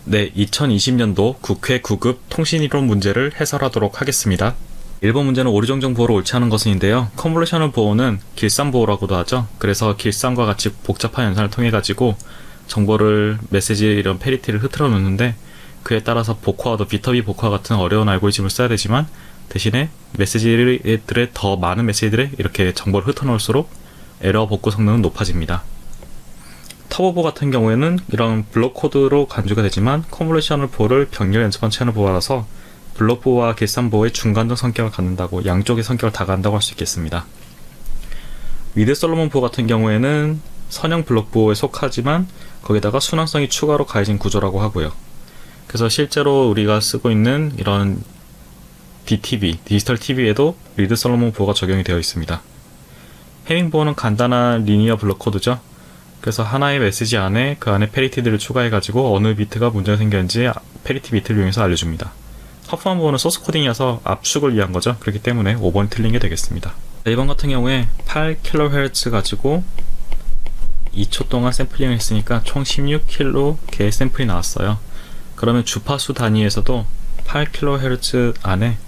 네, 2020년도 국회 9급 통신이론 문제를 해설하도록 하겠습니다. 1번 문제는 오류정정 보호로 옳지 않은 것은인데요. 컨볼루셔널 보호는 길쌈 보호라고도 하죠. 그래서 길쌈과 같이 복잡한 연산을 통해 가지고 정보를, 메시지 이런 페리티를 흐트러 놓는데, 그에 따라서 복화와도 비터비 복화 같은 어려운 알고리즘을 써야 되지만 대신에 메시지들의 더 많은 메시지들에 이렇게 정보를 흩어 놓을수록 에러 복구 성능은 높아집니다. 터보보 같은 경우에는 이런 블록 코드로 간주가 되지만 컨볼루셔널 보호를 병렬 연습한 채널 보호라서 블록 보호와 길쌈 보호의 중간적 성격을 갖는다고, 양쪽의 성격을 다 갖는다고 할 수 있겠습니다. 위드 솔로몬 보호 같은 경우에는 선형 블록 보호에 속하지만 거기다가 순환성이 추가로 가해진 구조라고 하고요. 그래서 실제로 우리가 쓰고 있는 이런 DTV, 디지털 TV에도 위드 솔로몬 보호가 적용이 되어 있습니다. 해밍 보호는 간단한 리니어 블록 코드죠. 그래서 하나의 메시지 안에 그 안에 페리티들을 추가해가지고 어느 비트가 문제가 생겼는지 페리티 비트를 이용해서 알려줍니다. 허프만 보호는 소스 코딩이어서 압축을 위한 거죠. 그렇기 때문에 5번이 틀린 게 되겠습니다. 1번 같은 경우에 8kHz 가지고 2초 동안 샘플링을 했으니까 총 16kHz의 샘플이 나왔어요. 그러면 주파수 단위에서도 8kHz 안에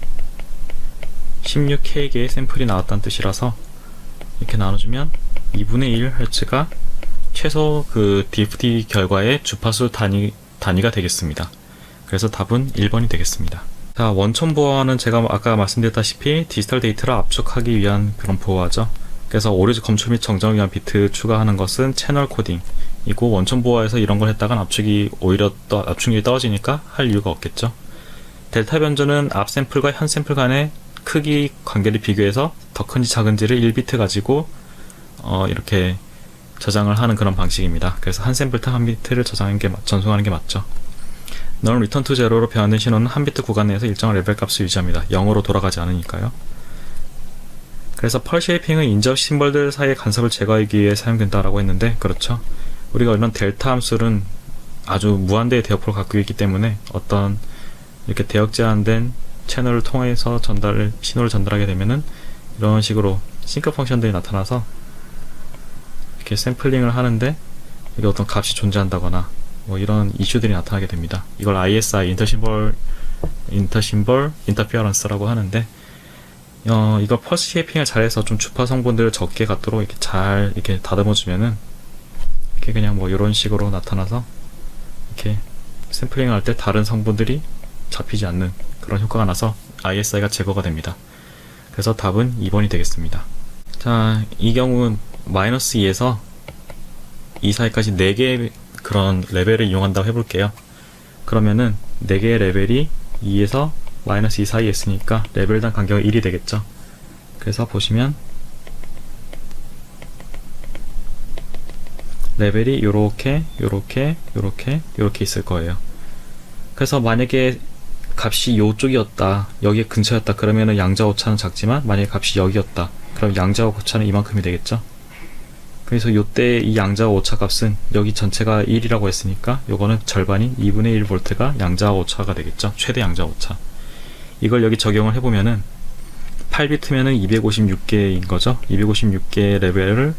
16K개의 샘플이 나왔다는 뜻이라서 이렇게 나눠주면 2분의 1Hz가 최소 그 DFT 결과의 주파수 단위가 되겠습니다. 그래서 답은 1번이 되겠습니다. 자, 원천 보호는 제가 아까 말씀드렸다시피 디지털 데이터를 압축하기 위한 그런 보호하죠. 그래서 오류 검출 및 정정을 위한 비트 추가하는 것은 채널 코딩이고, 원천 보호에서 이런 걸 했다간 압축률이 떨어지니까 할 이유가 없겠죠. 델타 변조는 앞 샘플과 현 샘플 간의 크기 관계를 비교해서 더 큰지 작은지를 1비트 가지고 이렇게 저장을 하는 그런 방식입니다. 그래서 한 샘플당 한 비트를 전송하는 게 맞죠. 넌 리턴 투 제로로 변환된 신호는 한 비트 구간 내에서 일정한 레벨 값을 유지합니다. 0으로 돌아가지 않으니까요. 그래서 펄 쉐이핑은 인접 심벌들 사이의 간섭을 제거하기 위해 사용된다라고 했는데, 그렇죠. 우리가 이런 델타 함수는 아주 무한대의 대역폭을 갖고 있기 때문에 어떤 이렇게 대역 제한된 채널을 통해서 신호를 전달하게 되면은 이런 식으로 싱크 펑션들이 나타나서 이렇게 샘플링을 하는데 이게 어떤 값이 존재한다거나 뭐 이런 이슈들이 나타나게 됩니다. 이걸 ISI, 인터피어런스라고 하는데, 이거 펄스 쉐이핑을 잘해서 좀 주파 성분들을 적게 갖도록 이렇게 잘 이렇게 다듬어주면은 이렇게 그냥 뭐 이런 식으로 나타나서 이렇게 샘플링을 할 때 다른 성분들이 잡히지 않는 그런 효과가 나서 ISI가 제거가 됩니다. 그래서 답은 2번이 되겠습니다. 자, 이 경우는 마이너스 2에서 2 사이까지 4개의 그런 레벨을 이용한다고 해볼게요. 그러면은 4개의 레벨이 2에서 마이너스 2 사이에 있으니까 레벨당 간격이 1이 되겠죠. 그래서 보시면 레벨이 요렇게 있을 거예요. 그래서 만약에 값이 요쪽이었다, 여기 근처였다, 그러면은 양자 오차는 작지만 만약에 값이 여기였다, 그럼 양자 오차는 이만큼이 되겠죠. 그래서 요때 이 양자 오차 값은 여기 전체가 1이라고 했으니까 요거는 절반인 2분의 1V가 양자 오차가 되겠죠. 최대 양자 오차. 이걸 여기 적용을 해보면은 8비트면은 256개인 거죠. 256개의 레벨을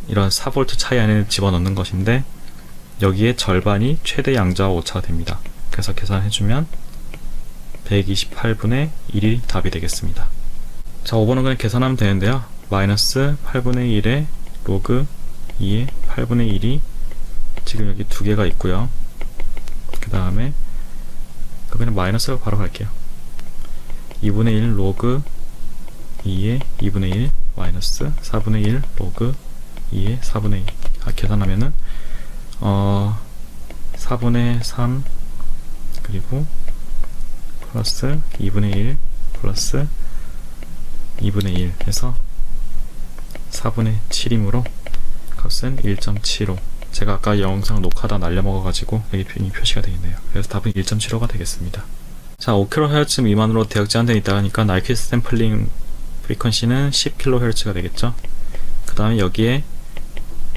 이런 4V 차이 안에 집어넣는 것인데, 여기에 절반이 최대 양자 오차가 됩니다. 그래서 계산해주면 128분의 1이 답이 되겠습니다. 자, 5번은 그냥 계산하면 되는데요. 마이너스 8분의 1에 로그 2의 8분의 1이 지금 여기 두 개가 있고요. 그 다음에 그냥 마이너스로 바로 갈게요. 2분의 1 로그 2의 2분의 1 마이너스 4분의 1 로그 2의 4분의 2. 계산하면은 4분의 3 그리고 플러스 2분의 1 플러스 2분의 1 해서 4분의 7이므로 값은 1.75. 제가 아까 영상 녹화다 날려먹어가지고 여기 표시가 되겠네요. 그래서 답은 1.75가 되겠습니다. 자, 5kHz 미만으로 대역 제한되어 있다 하니까 나이퀴스트 샘플링 프리퀀시는 10kHz가 되겠죠. 그 다음에 여기에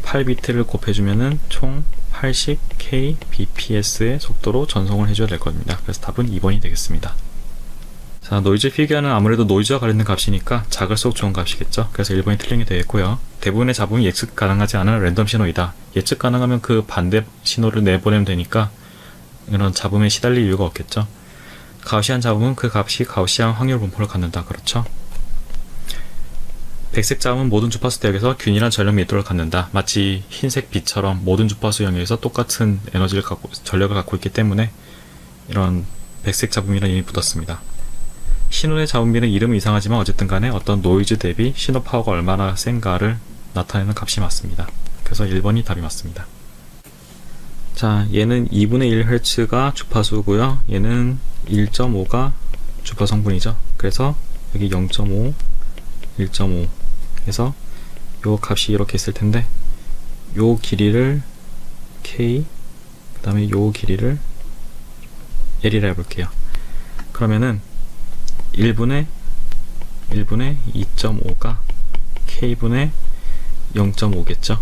8비트를 곱해주면은 총 80kbps의 속도로 전송을 해줘야 될 겁니다. 그래서 답은 2번이 되겠습니다. 자, 노이즈 피규어는 아무래도 노이즈와 관련된 값이니까 작을수록 좋은 값이겠죠. 그래서 1번이 틀린 게 되겠고요. 대부분의 잡음이 예측 가능하지 않은 랜덤 신호이다. 예측 가능하면 그 반대 신호를 내보내면 되니까 이런 잡음에 시달릴 이유가 없겠죠. 가우시안 잡음은 그 값이 가우시안 확률 분포를 갖는다. 그렇죠? 백색 잡음은 모든 주파수 대역에서 균일한 전력 밀도를 갖는다. 마치 흰색 빛처럼 모든 주파수 영역에서 똑같은 에너지를 전력을 갖고 있기 때문에 이런 백색 잡음이라는 이름이 붙었습니다. 신호의 잡음비는 이름은 이상하지만 어쨌든 간에 어떤 노이즈 대비 신호 파워가 얼마나 센가를 나타내는 값이 맞습니다. 그래서 1번이 답이 맞습니다. 자, 얘는 2분의 1Hz가 주파수고요. 얘는 1.5가 주파 성분이죠. 그래서 여기 0.5, 1.5 해서 요 값이 이렇게 있을 텐데 요 길이를 K, 그 다음에 요 길이를 L이라 해볼게요. 그러면은 1분의 2.5가 K분의 0.5겠죠.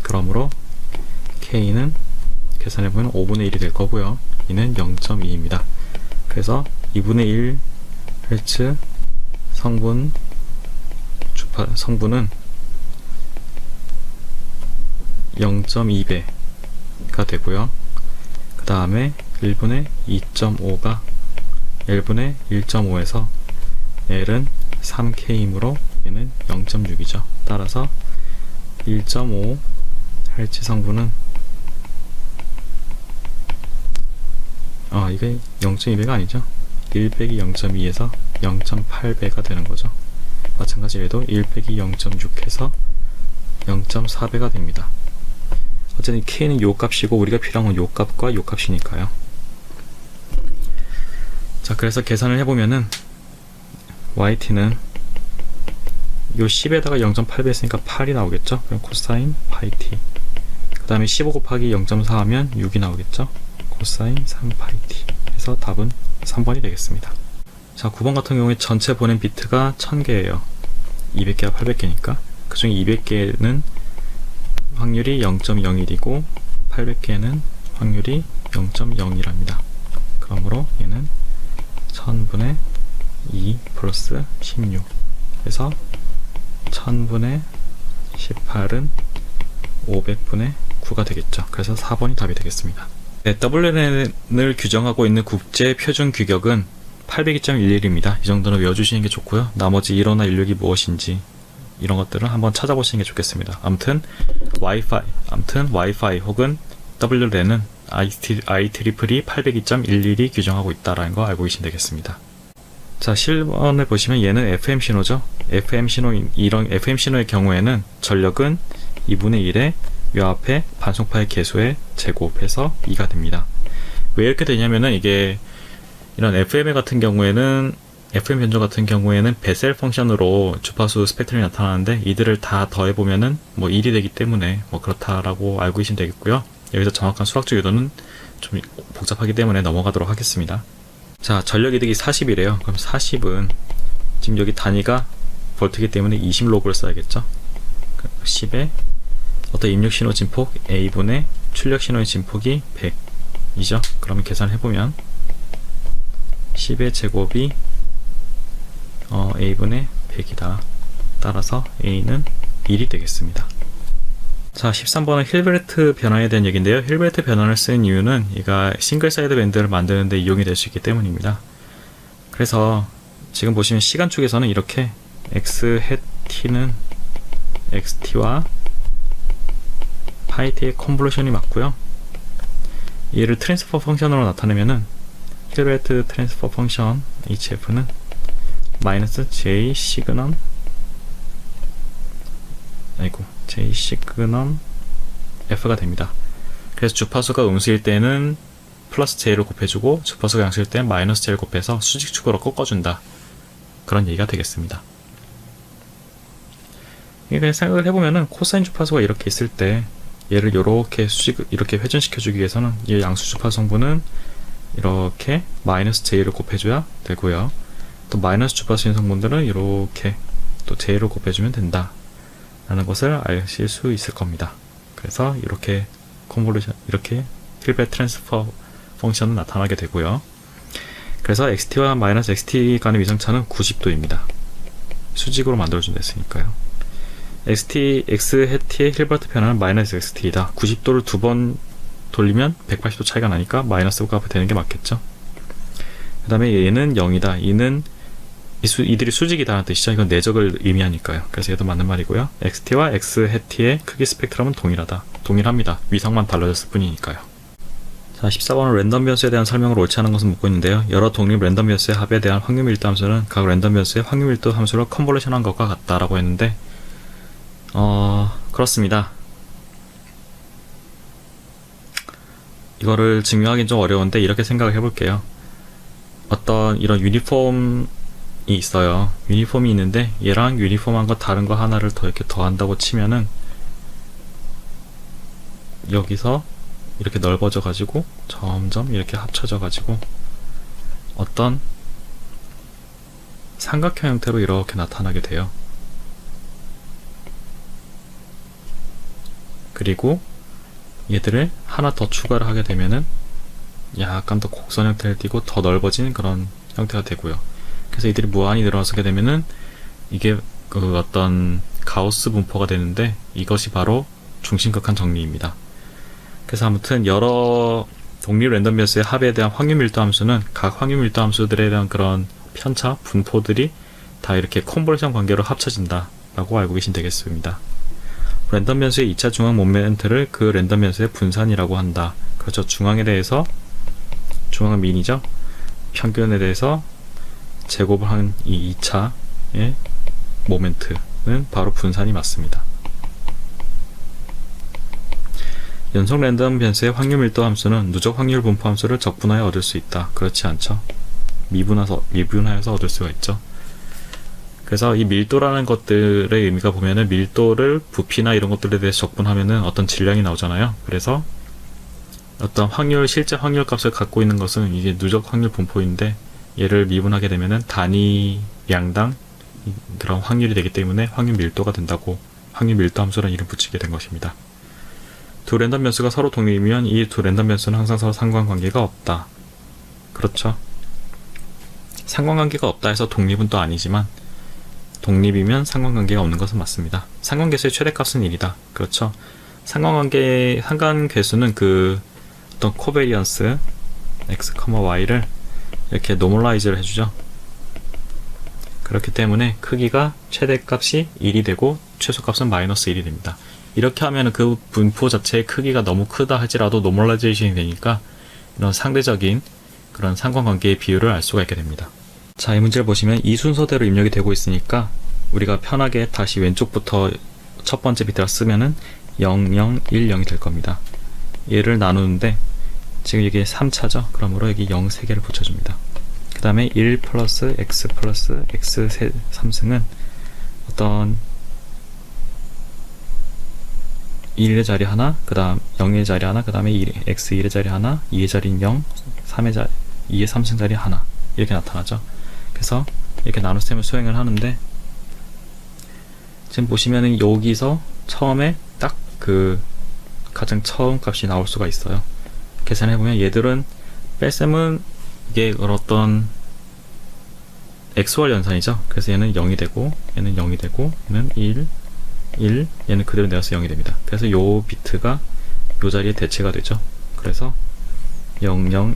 그러므로 K는 계산해보면 5분의 1이 될 거고요. 이는 0.2입니다. 그래서 2분의 1Hz 성분은 0.2배가 되고요. 그 다음에 1분의 2.5가 L분의 1.5에서 L은 3K이므로 얘는 0.6이죠. 따라서 1.5Hz 성분은 이게 0.2배가 아니죠. 1 빼기 0.2에서 0.8배가 되는 거죠. 마찬가지로 얘도 1 빼기 0.6해서 0.4배가 됩니다. 어쨌든 K는 요 값이고 우리가 필요한 건 요 값과 요 값이니까요. 자, 그래서 계산을 해보면은 YT는 요 10에다가 0.8배 했으니까 8이 나오겠죠. 그럼 코사인 파이 T. 그 다음에 15 곱하기 0.4 하면 6이 나오겠죠. 코사인 3 파이 T. 해서 답은 3번이 되겠습니다. 자, 9번 같은 경우에 전체 보낸 비트가 1000개예요. 200개와 800개니까. 그 중에 200개는 확률이 0.01이고 800개는 확률이 0.0이랍니다. 그러므로 얘는 1000분의 2 플러스 16 해서 1000분의 18은 500분의 9가 되겠죠. 그래서 4번이 답이 되겠습니다. 네, WLAN을 규정하고 있는 국제 표준 규격은 802.11입니다. 이 정도는 외워주시는 게 좋고요. 나머지 1호나 16이 무엇인지 이런 것들은 한번 찾아보시는 게 좋겠습니다. 아무튼 와이파이 혹은 WLAN은 IEEE 802.11이 규정하고 있다라는 거 알고 계시면 되겠습니다. 자, 실번을 보시면 얘는 FM 신호죠. 이런 FM 신호의 경우에는 전력은 2분의 1에 요 앞에 반송파의 개수에 제곱해서 2가 됩니다. 왜 이렇게 되냐면은 이게 이런 FM 같은 경우에는 FM 변조 같은 경우에는 베셀 펑션으로 주파수 스펙트럼이 나타나는데 이들을 다 더해보면은 뭐 1이 되기 때문에 뭐 그렇다라고 알고 계시면 되겠고요. 여기서 정확한 수학적 유도는 좀 복잡하기 때문에 넘어가도록 하겠습니다. 자, 전력 이득이 40이래요. 그럼 40은 지금 여기 단위가 볼트이기 때문에 20로그를 써야겠죠. 10에 어떤 입력 신호 진폭 A분의 출력 신호의 진폭이 100이죠. 그러면 계산을 해보면 10의 제곱이 A분의 100이다. 따라서 A는 1이 되겠습니다. 자, 13번은 힐베르트 변환에 대한 얘기인데요. 힐베르트 변환을 쓴 이유는 얘가 싱글 사이드 밴드를 만드는 데 이용이 될 수 있기 때문입니다. 그래서 지금 보시면 시간축에서는 이렇게 x hat t는 xt와 파이 t의 컨볼루션이 맞고요. 얘를 트랜스퍼 펑션으로 나타내면은 힐베르트 트랜스퍼 펑션 hf는 마이너스 j 시그넘 j 시그넘 f가 됩니다. 그래서 주파수가 음수일 때는 플러스 j를 곱해주고 주파수가 양수일 때는 마이너스 j를 곱해서 수직축으로 꺾어준다. 그런 얘기가 되겠습니다. 이게 생각을 해보면은 코사인 주파수가 이렇게 있을 때 얘를 이렇게 회전시켜주기 위해서는 이 양수 주파수 성분은 이렇게 마이너스 j를 곱해줘야 되고요. 또 마이너스 주파수인 성분들은 이렇게 또 j를 곱해주면 된다 라는 것을 아실 수 있을 겁니다. 그래서 이렇게 컨볼루션, 이렇게 힐베르트 트랜스퍼 펑션은 나타나게 되고요. 그래서 xt와 마이너스 xt 간의 위상차는 90도입니다. 수직으로 만들어준다 했으니까요. x hat의 힐베르트 변화는 마이너스 xt이다. 90도를 두 번 돌리면 180도 차이가 나니까 마이너스가 되는 게 맞겠죠. 그 다음에 얘는 0이다. 이들이 수직이다라는 뜻이죠. 이건 내적을 의미하니까요. 그래서 얘도 맞는 말이고요. xt와 xhat의 크기 스펙트럼은 동일합니다. 위상만 달라졌을 뿐이니까요. 자, 14번은 랜덤 변수에 대한 설명을 옳지 않은 것은 묻고 있는데요. 여러 독립 랜덤 변수의 합에 대한 확률 밀도 함수는 각 랜덤 변수의 확률 밀도 함수를 컨볼루션한 것과 같다라고 했는데 그렇습니다. 이거를 증명하기는 좀 어려운데 이렇게 생각을 해볼게요. 어떤 이런 유니폼이 있어요. 유니폼이 있는데 얘랑 유니폼한 거 다른 거 하나를 더 이렇게 더한다고 치면은 여기서 이렇게 넓어져 가지고 점점 이렇게 합쳐져 가지고 어떤 삼각형 형태로 이렇게 나타나게 돼요. 그리고 얘들을 하나 더 추가를 하게 되면은 약간 더 곡선 형태를 띠고 더 넓어진 그런 형태가 되고요. 그래서 이들이 무한히 늘어서게 되면은 이게 그 어떤 가우스 분포가 되는데 이것이 바로 중심극한 정리입니다. 그래서 아무튼 여러 독립 랜덤 변수의 합에 대한 확률 밀도 함수는 각 확률 밀도 함수들에 대한 그런 편차, 분포들이 다 이렇게 컨볼루션 관계로 합쳐진다 라고 알고 계시면 되겠습니다. 랜덤 변수의 2차 중앙 모멘트를 그 랜덤 변수의 분산이라고 한다. 그렇죠. 중앙에 대해서, 중앙은 민이죠. 평균에 대해서 제곱을 한 이 2차의 모멘트는 바로 분산이 맞습니다. 연속 랜덤 변수의 확률 밀도 함수는 누적 확률 분포 함수를 적분하여 얻을 수 있다. 그렇지 않죠. 미분하여서 얻을 수가 있죠. 그래서 이 밀도라는 것들의 의미가 보면은 밀도를 부피나 이런 것들에 대해서 적분하면은 어떤 질량이 나오잖아요. 그래서 어떤 실제 확률 값을 갖고 있는 것은 이게 누적 확률 분포인데 얘를 미분하게 되면은 단위량당 그런 확률이 되기 때문에 확률 밀도가 된다고 확률 밀도 함수라는 이름 붙이게 된 것입니다. 두 랜덤 변수가 서로 독립이면 이 두 랜덤 변수는 항상 서로 상관관계가 없다. 그렇죠. 상관관계가 없다 해서 독립은 또 아니지만 독립이면 상관관계가 없는 것은 맞습니다. 상관계수의 최대값은 1이다. 그렇죠. 상관계수는 그 어떤 코베리언스 x, y를 이렇게 노멀라이즈를 해주죠. 그렇기 때문에 크기가 최대값이 1이 되고 최소값은 마이너스 1이 됩니다. 이렇게 하면 그 분포 자체의 크기가 너무 크다 할지라도 노멀라이제이션이 되니까 이런 상대적인 그런 상관관계의 비율을 알 수가 있게 됩니다. 자, 이 문제를 보시면 이 순서대로 입력이 되고 있으니까 우리가 편하게 다시 왼쪽부터 첫 번째 비트를 쓰면은 0, 0, 1, 0이 될 겁니다. 얘를 나누는데 지금 이게 3차죠. 그러므로 여기 0 3개를 붙여줍니다. 그 다음에 1 플러스 x 3승은 어떤 1의 자리 하나, 그 다음 0의 자리 하나, 그 다음에 x 1의 자리 하나, 2의 자리는 0, 2의 3승 자리 하나 이렇게 나타나죠. 그래서 이렇게 나눗셈을 수행을 하는데 지금 보시면은 여기서 처음에 딱 그 가장 처음 값이 나올 수가 있어요. 계산해보면 얘들은 뺄셈은 이게 어떤 XY 연산이죠. 그래서 얘는 0이 되고 얘는 0이 되고 얘는 1, 얘는 그대로 내려서 0이 됩니다. 그래서 요 비트가 요 자리에 대체가 되죠. 그래서 0010,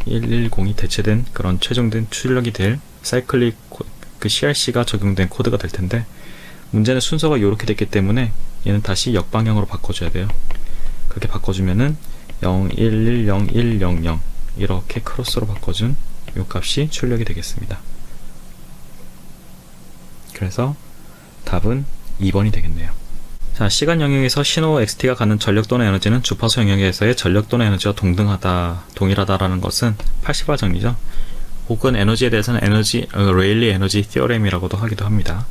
110이 대체된 그런 최종된 출력이 될 사이클릭 그 CRC가 적용된 코드가 될 텐데 문제는 순서가 이렇게 됐기 때문에 얘는 다시 역방향으로 바꿔줘야 돼요. 그렇게 바꿔주면은 01101000 이렇게 크로스로 바꿔준 이 값이 출력이 되겠습니다. 그래서 답은 2번이 되겠네요. 자, 시간 영역에서 신호 XT가 갖는 전력 또는 에너지는 주파수 영역에서의 전력 또는 에너지와 동일하다라는 것은 80화 정리죠. 혹은 에너지에 대해서는 레일리 에너지 티어렘이라고도 하기도 합니다.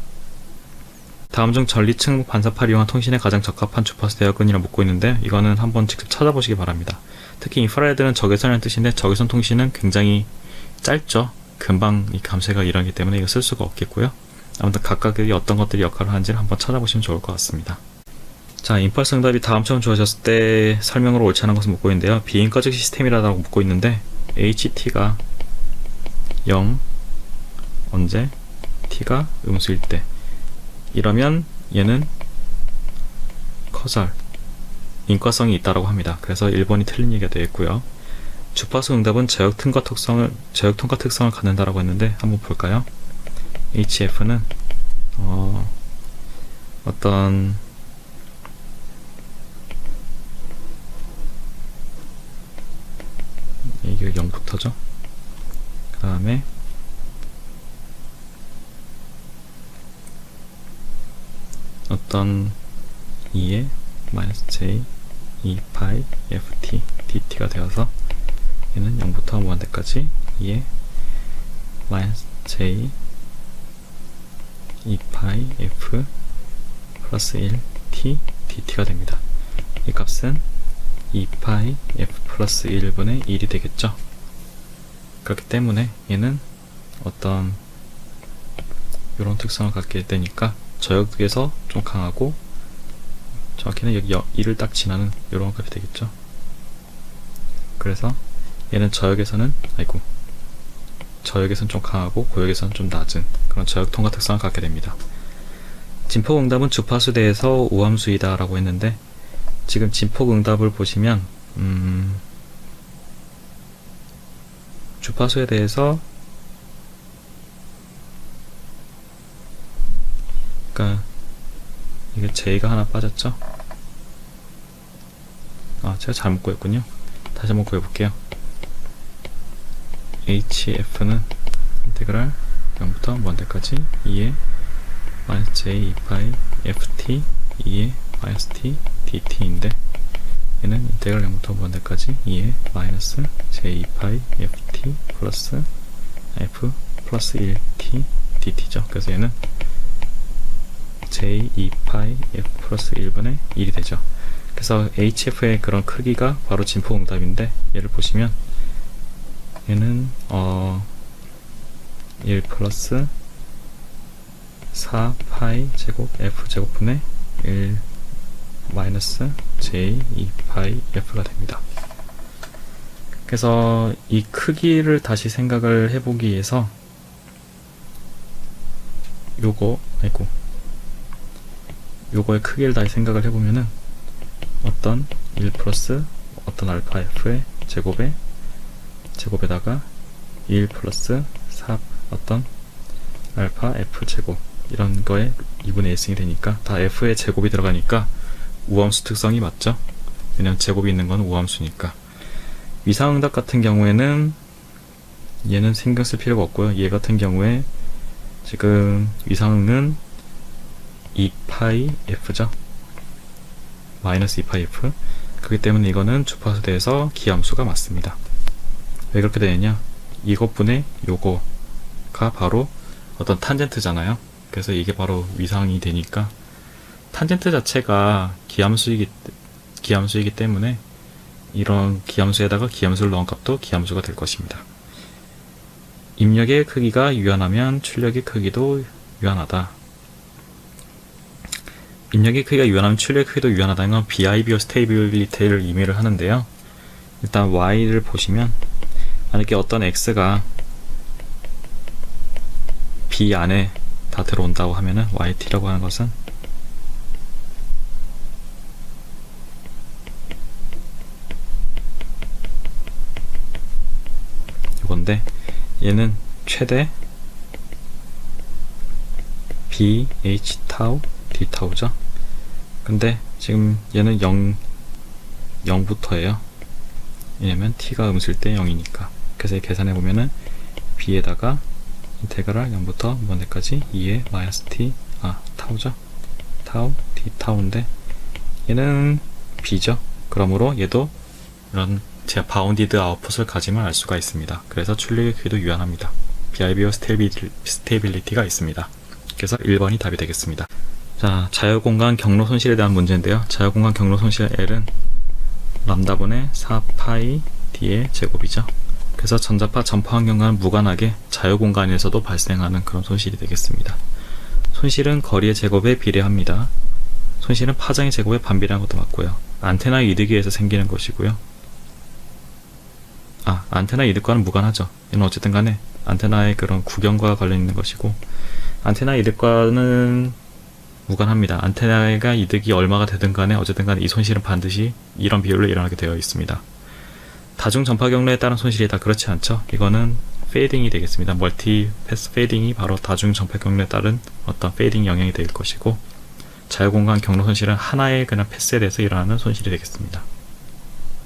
다음 중 전리층 반사파를 이용한 통신에 가장 적합한 주파수 대역근이라 묻고 있는데 이거는 한번 직접 찾아보시기 바랍니다. 특히 인프라레드는 적외선이라는 뜻인데 적외선 통신은 굉장히 짧죠. 금방 이 감쇄가 일어나기 때문에 이거 쓸 수가 없겠고요. 아무튼 각각의 어떤 것들이 역할을 하는지를 한번 찾아보시면 좋을 것 같습니다. 자, 임펄스 응답이 다음처럼 주어졌을 때 설명으로 옳지 않은 것을 묻고 있는데요. 비행 꺼적 시스템이라고 묻고 있는데 HT가 0 언제 T가 음수일 때 이러면 얘는 커설 인과성이 있다라고 합니다. 그래서 1번이 틀린 얘기가 되겠고요. 주파수 응답은 저역 통과 특성을 갖는다라고 했는데 한번 볼까요? HF는 어떤 이게 0부터죠. 그 다음에 어떤 2에 -j 2파이 ft dt가 되어서 얘는 0부터 무한대까지 2에 -j 2파이 f 플러스 1 t dt가 됩니다. 이 값은 2파이 f 플러스 1분의 1이 되겠죠. 그렇기 때문에 얘는 어떤 이런 특성을 갖게 되니까 저역에서 좀 강하고 정확히는 여기 1을 딱 지나는 이런 값이 되겠죠. 그래서 얘는 저역에서는 좀 강하고 고역에서는 좀 낮은 그런 저역 통과 특성을 갖게 됩니다. 진폭 응답은 주파수 대에서 우함수이다 라고 했는데 지금 진폭 응답을 보시면 주파수에 대해서 그러니까 이게 J가 하나 빠졌죠? 제가 잘못 구했군요. 다시 한번 구해볼게요. HF는 인테그랄 0부터 무한대까지 2에 -j 2파이 ft 2에 -t dt인데 얘는 인테그랄 0부터 무한대까지 2에 -j 2파이 ft 플러스 f 플러스 1t dt죠. 그래서 얘는 j 2파이 f 플러스 1분의 1이 되죠. 그래서 HF의 그런 크기가 바로 진폭 응답인데 얘를 보시면 얘는 1 플러스 4파이 제곱 f 제곱분의 1 마이너스 j 2파이 f가 됩니다. 그래서 이 크기를 다시 생각을 해보기 위해서 요거의 크기를 다시 생각을 해보면은 어떤 1 플러스 어떤 알파 f의 제곱에다가 1 플러스 4 어떤 알파 f 제곱 이런 거에 2분의 1승이 되니까 다 f의 제곱이 들어가니까 우함수 특성이 맞죠? 왜냐면 제곱이 있는 건 우함수니까. 위상응답 같은 경우에는 얘는 신경 쓸 필요가 없고요. 얘 같은 경우에 지금 위상은 2파이 f죠. 마이너스 2파이 f. 그렇기 때문에 이거는 주파수 대에서 기함수가 맞습니다. 왜 그렇게 되느냐? 이것분의 요거가 바로 어떤 탄젠트잖아요. 그래서 이게 바로 위상이 되니까 탄젠트 자체가 기함수이기 때문에 이런 기함수에다가 기함수를 넣은 값도 기함수가 될 것입니다. 입력의 크기가 유한하면 출력의 크기도 유한하다. 입력의 크기가 유한하면 출력의 크기도 유한하다는 건 BIBO 스테이빌리티를 의미를 하는데요. 일단 Y를 보시면 만약에 어떤 X가 B 안에 다 들어온다고 하면은 YT라고 하는 것은 이건데 얘는 최대 BH 타우 D 타우죠. 근데 지금 얘는 0부터예요. 왜냐면 T가 음수일 때 0이니까. 그래서 계산해 보면은 B에다가 인테그랄 0부터 무한대까지 2에 -t 타우죠. 타우 D 타우인데 얘는 B죠. 그러므로 얘도 이런 제 바운디드 아웃풋을 가지면 알 수가 있습니다. 그래서 출력의 크기도 유한합니다. BIBO 스테이빌리티가 있습니다. 그래서 1번이 답이 되겠습니다. 자, 자유공간 경로 손실에 대한 문제인데요. 자유공간 경로 손실 L은 람다분의 4파이 D의 제곱이죠. 그래서 전자파 전파 환경과는 무관하게 자유공간에서도 발생하는 그런 손실이 되겠습니다. 손실은 거리의 제곱에 비례합니다. 손실은 파장의 제곱에 반비례한 것도 맞고요. 안테나의 이득에 의해서 생기는 것이고요. 안테나 이득과는 무관하죠. 이는 어쨌든 간에 안테나의 그런 구경과 관련 있는 것이고, 안테나 이득과는 무관합니다. 안테나가 이득이 얼마가 되든 간에 어쨌든 간에 이 손실은 반드시 이런 비율로 일어나게 되어 있습니다. 다중 전파 경로에 따른 손실이 다 그렇지 않죠. 이거는 페이딩이 되겠습니다. 멀티 패스 페이딩이 바로 다중 전파 경로에 따른 어떤 페이딩 영향이 될 것이고, 자유공간 경로 손실은 하나의 그냥 패스에 대해서 일어나는 손실이 되겠습니다.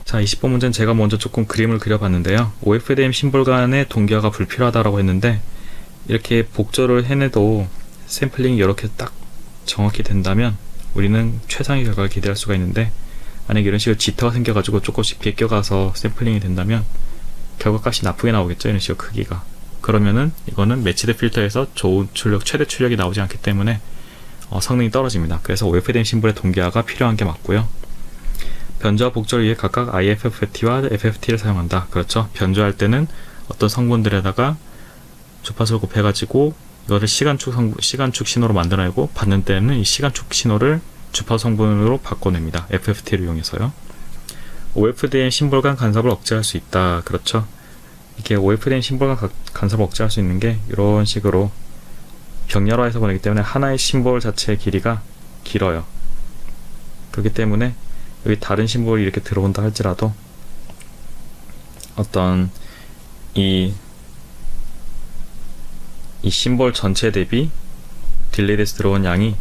자, 20번 문제는 제가 먼저 조금 그림을 그려봤는데요. OFDM 심볼 간의 동기화가 불필요하다고 했는데, 이렇게 복절을 해내도 샘플링이 이렇게 딱 정확히 된다면 우리는 최상의 결과를 기대할 수가 있는데, 만약에 이런 식으로 지터가 생겨가지고 조금씩 베껴가서 샘플링이 된다면 결과값이 나쁘게 나오겠죠. 이런 식으로 크기가. 그러면은 이거는 매치드 필터에서 좋은 출력, 최대 출력이 나오지 않기 때문에 성능이 떨어집니다. 그래서 OFDM 심볼의 동기화가 필요한 게 맞고요. 변조와 복절 위에 각각 IFFT와 FFT를 사용한다. 그렇죠. 변조할 때는 어떤 성분들에다가 주파수를 곱해가지고 이거를 시간축 신호로 만들어내고, 받는 때는 이 시간축 신호를 주파수 성분으로 바꿔냅니다. FFT를 이용해서요. OFDM 심볼 간 간섭을 억제할 수 있다. 그렇죠. 이게 OFDM 심볼 간 간섭을 억제할 수 있는 게 이런 식으로 병렬화해서 보내기 때문에 하나의 심볼 자체의 길이가 길어요. 그렇기 때문에 여기 다른 심볼이 이렇게 들어온다 할지라도 어떤 이 심볼 전체 대비 딜레이돼서 들어온 양이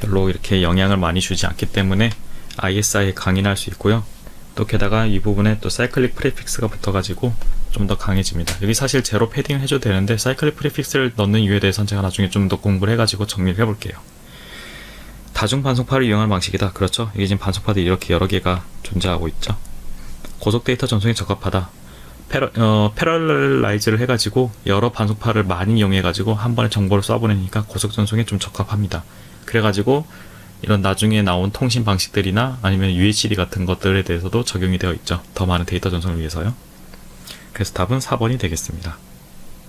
별로 이렇게 영향을 많이 주지 않기 때문에 ISI에 강인할 수 있고요. 또 게다가 이 부분에 또 사이클릭 프리픽스가 붙어가지고 좀 더 강해집니다. 여기 사실 제로 패딩을 해줘도 되는데 사이클릭 프리픽스를 넣는 이유에 대해서는 제가 나중에 좀 더 공부를 해가지고 정리를 해볼게요. 다중 반송파를 이용하는 방식이다. 그렇죠. 이게 지금 반송파들이 이렇게 여러 개가 존재하고 있죠. 고속 데이터 전송에 적합하다. 패럴라이즈를 해가지고 여러 반송파를 많이 이용해가지고 한 번에 정보를 쏴보내니까 고속 전송에 좀 적합합니다. 그래가지고 이런 나중에 나온 통신 방식들이나 아니면 UHD 같은 것들에 대해서도 적용이 되어 있죠. 더 많은 데이터 전송을 위해서요. 그래서 답은 4번이 되겠습니다.